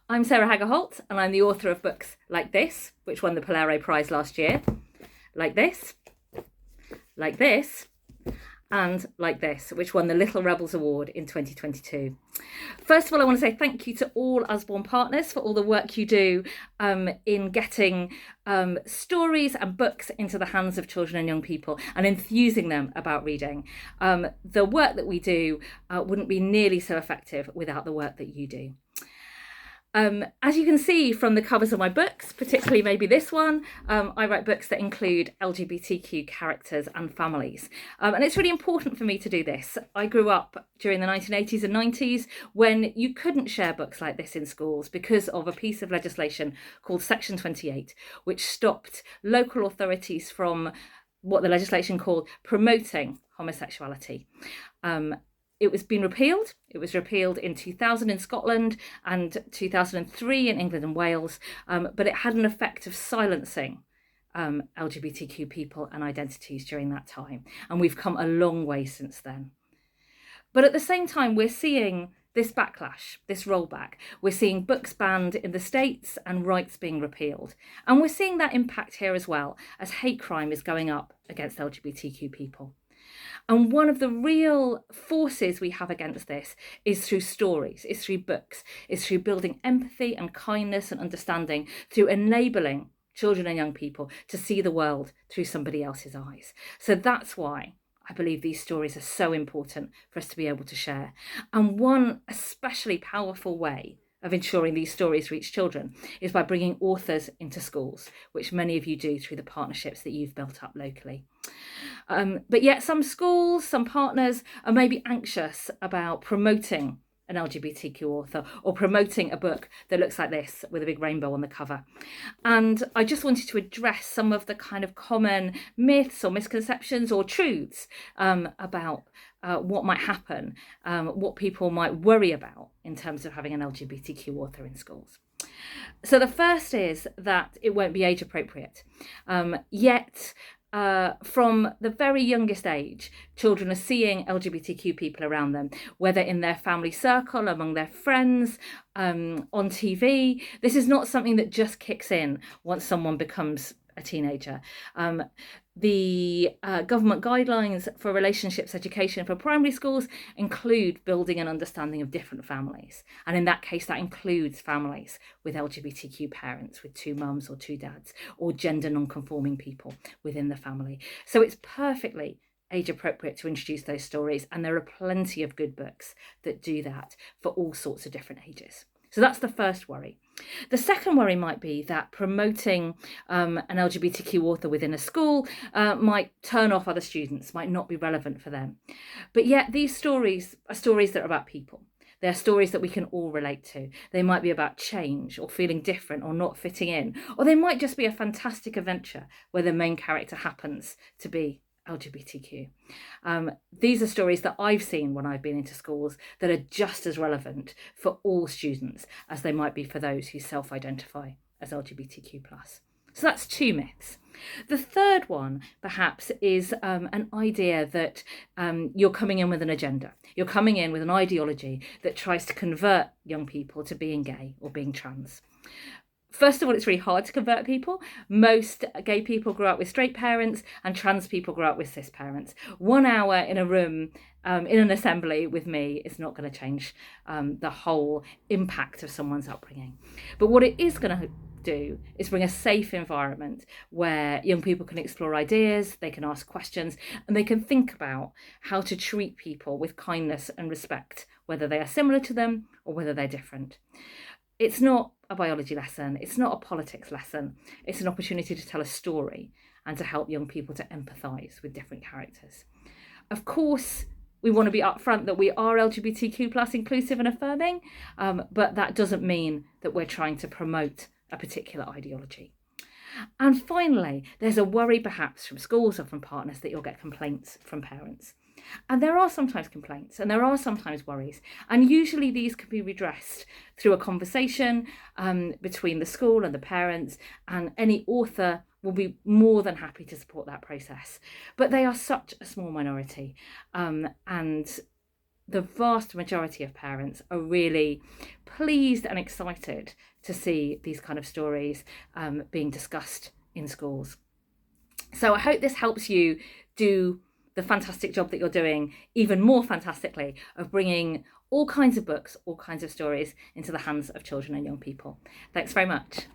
I'm Sarah Hagger-Holt, and I'm the author of books like this, which won the Polaro Prize last year, like this, and like this, which won the Little Rebels Award in 2022. First of all, I want to say thank you to all Usborne partners for all the work you do in getting stories and books into the hands of children and young people and enthusing them about reading. The work that we do wouldn't be nearly so effective without the work that you do. As you can see from the covers of my books, particularly maybe this one, I write books that include LGBTQ characters and families. And it's really important for me to do this. I grew up during the 1980s and 90s when you couldn't share books like this in schools because of a piece of legislation called Section 28, which stopped local authorities from what the legislation called promoting homosexuality. It was been repealed. It was repealed in 2000 in Scotland and 2003 in England and Wales, but it had an effect of silencing LGBTQ people and identities during that time. And we've come a long way since then. But at the same time, we're seeing this backlash, this rollback. We're seeing books banned in the States and rights being repealed. And we're seeing that impact here as well, as hate crime is going up against LGBTQ people. And one of the real forces we have against this is through stories, is through books, is through building empathy and kindness and understanding, through enabling children and young people to see the world through somebody else's eyes. So that's why I believe these stories are so important for us to be able to share. And one especially powerful way of ensuring these stories reach children is by bringing authors into schools, which many of you do through the partnerships that you've built up locally. But yet some schools, some partners are maybe anxious about promoting an LGBTQ author or promoting a book that looks like this with a big rainbow on the cover. And I just wanted to address some of the kind of common myths or misconceptions or truths about what might happen, what people might worry about in terms of having an LGBTQ author in schools. So the first is that it won't be age appropriate. Yet from the very youngest age, children are seeing LGBTQ people around them, whether in their family circle, among their friends, on TV. This is not something that just kicks in once someone becomes a teenager. The government guidelines for relationships education for primary schools include building an understanding of different families. And in that case, that includes families with LGBTQ parents, with two mums or two dads, or gender non-conforming people within the family. So it's perfectly age appropriate to introduce those stories. And there are plenty of good books that do that for all sorts of different ages. So that's the first worry. The second worry might be that promoting an LGBTQ author within a school might turn off other students, might not be relevant for them. But yet these stories are stories that are about people. They're stories that we can all relate to. They might be about change or feeling different or not fitting in, or they might just be a fantastic adventure where the main character happens to be LGBTQ. These are stories that I've seen when I've been into schools that are just as relevant for all students as they might be for those who self-identify as LGBTQ+. So that's two myths. The third one, perhaps, is an idea that you're coming in with an agenda. You're coming in with an ideology that tries to convert young people to being gay or being trans. First of all, it's really hard to convert people. Most gay people grow up with straight parents and trans people grow up with cis parents. 1 hour in a room in an assembly with me is not going to change the whole impact of someone's upbringing. But what it is going to do is bring a safe environment where young people can explore ideas, they can ask questions, and they can think about how to treat people with kindness and respect, whether they are similar to them or whether they're different. It's not a biology lesson, it's not a politics lesson, it's an opportunity to tell a story and to help young people to empathise with different characters. Of course, we want to be upfront that we are LGBTQ plus inclusive and affirming, but that doesn't mean that we're trying to promote a particular ideology. And finally, there's a worry perhaps from schools or from partners that you'll get complaints from parents. And there are sometimes complaints and there are sometimes worries. And usually these can be redressed through a conversation between the school and the parents, and any author will be more than happy to support that process. But they are such a small minority. And the vast majority of parents are really pleased and excited to see these kind of stories being discussed in schools. So I hope this helps you do the fantastic job that you're doing even more fantastically, of bringing all kinds of books, all kinds of stories into the hands of children and young people. Thanks very much.